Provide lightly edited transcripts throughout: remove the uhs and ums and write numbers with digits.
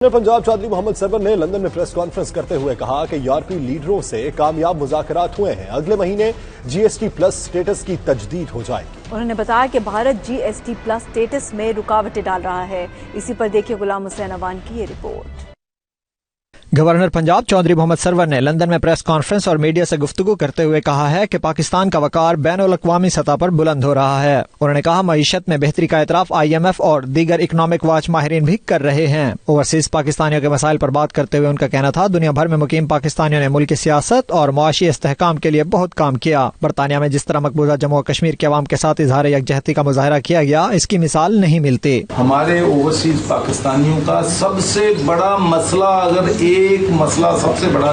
पंजाब चौधरी मोहम्मद सरवर ने लंदन में press conference करते हुए कहा कि यूरोपीय लीडरों से कामयाब मुज़ाकरात हुए हैं। अगले महीने जीएसटी प्लस स्टेटस की तजदीद हो जाएगी। उन्होंने बताया कि भारत जीएसटी प्लस स्टेटस में रुकावटें डाल रहा है। इसी पर देखिए गुलाम हुसैन अवान की ये रिपोर्ट। गवर्नर पंजाब चौधरी मोहम्मद सरवर ने लंदन में प्रेस कॉन्फ्रेंस और मीडिया से गुफ्तगू करते हुए कहा है कि पाकिस्तान का वकार बैनुल-अक़वामी सतह पर बुलंद हो रहा है। उन्होंने कहा मईशत में बेहतरी का एतराफ IMF और दीगर इकनॉमिक वॉच माहिरीन भी कर रहे हैं। ओवरसीज पाकिस्तानियों के मसाइल पर बात करते हुए उनका कहना था दुनिया भर में मुकीम पाकिस्तानियों ने मुल्क की सियासत और मुआशी इस्तेहकाम के लिए बहुत काम किया। बरतानिया में जिस तरह मकबूजा जम्मू और कश्मीर के अवाम के साथ इजहार यकजहती का मुजाहरा किया गया, इसकी मिसाल नहीं मिलती। हमारे ओवरसीज पाकिस्तानियों का सबसे बड़ा मसला, अगर एक मसला सबसे बड़ा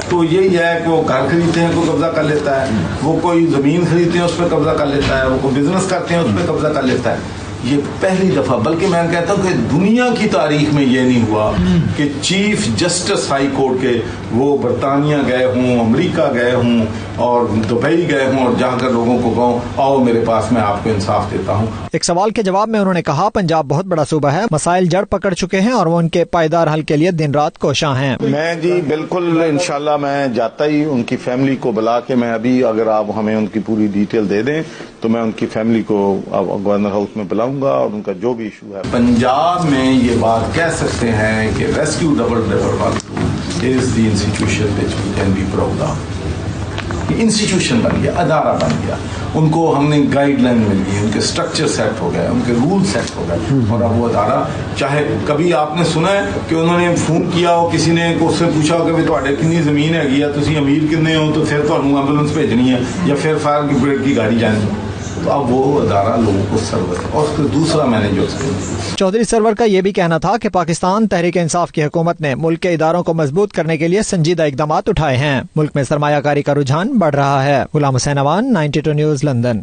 तो यही है कि वो घर खरीदते हैं, कोई कब्जा कर लेता है, वो कोई जमीन खरीदते हैं उस पर कब्जा कर लेता है, वो कोई बिजनेस करते हैं उस पर कब्जा कर लेता है। ये पहली दफा, बल्कि मैं कहता हूँ कि दुनिया की तारीख में ये नहीं हुआ कि चीफ जस्टिस हाई कोर्ट के वो बरतानिया गए हों, अमेरिका गए हों और दुबई गए हों और जाकर लोगों को कहूँ आओ मेरे पास, मैं आपको इंसाफ देता हूँ। एक सवाल के जवाब में उन्होंने कहा पंजाब बहुत बड़ा सूबा है, मसाइल जड़ पकड़ चुके हैं और वो उनके पायदार हल के लिए दिन रात कोशां हैं। मैं जी बिल्कुल इंशाल्लाह मैं जाता ही उनकी फैमिली को बुला के, मैं अभी अगर आप हमें उनकी पूरी डिटेल दे दें तो मैं उनकी फैमिली को गवर्नर हाउस में बुलाऊंगा और उनका जो भी इशू है। पंजाब में ये बात कह सकते हैं कि rescue double is the institution which we can be proud of. Institution बन गया, अदारा बन गया, उनको हमने गाइडलाइन मिल गई, उनके स्ट्रक्चर सेट हो गए, उनके रूल सेट हो गए और अब वो अदारा, चाहे कभी आपने सुना है कि उन्होंने फोन किया हो, किसी ने उससे पूछा हो कि तुहाडे कितनी जमीन हैगी है, तुसी अमीर कितने हो, तो फिर तुहानू एंबुलेंस भेजनी है या फिर फायर ब्रिगेड की गाड़ी जानी। तो अब वो अदारा लोगों को सर्वर है। और दूसरा मैंने जो चौधरी सरवर का ये भी कहना था कि पाकिस्तान तहरीक इंसाफ की हुकूमत ने मुल्क के इदारों को मजबूत करने के लिए संजीदा इकदाम उठाए हैं। मुल्क में सरमायाकारी का रुझान बढ़ रहा है। Ghulam Hussain Awan, 92 news, London.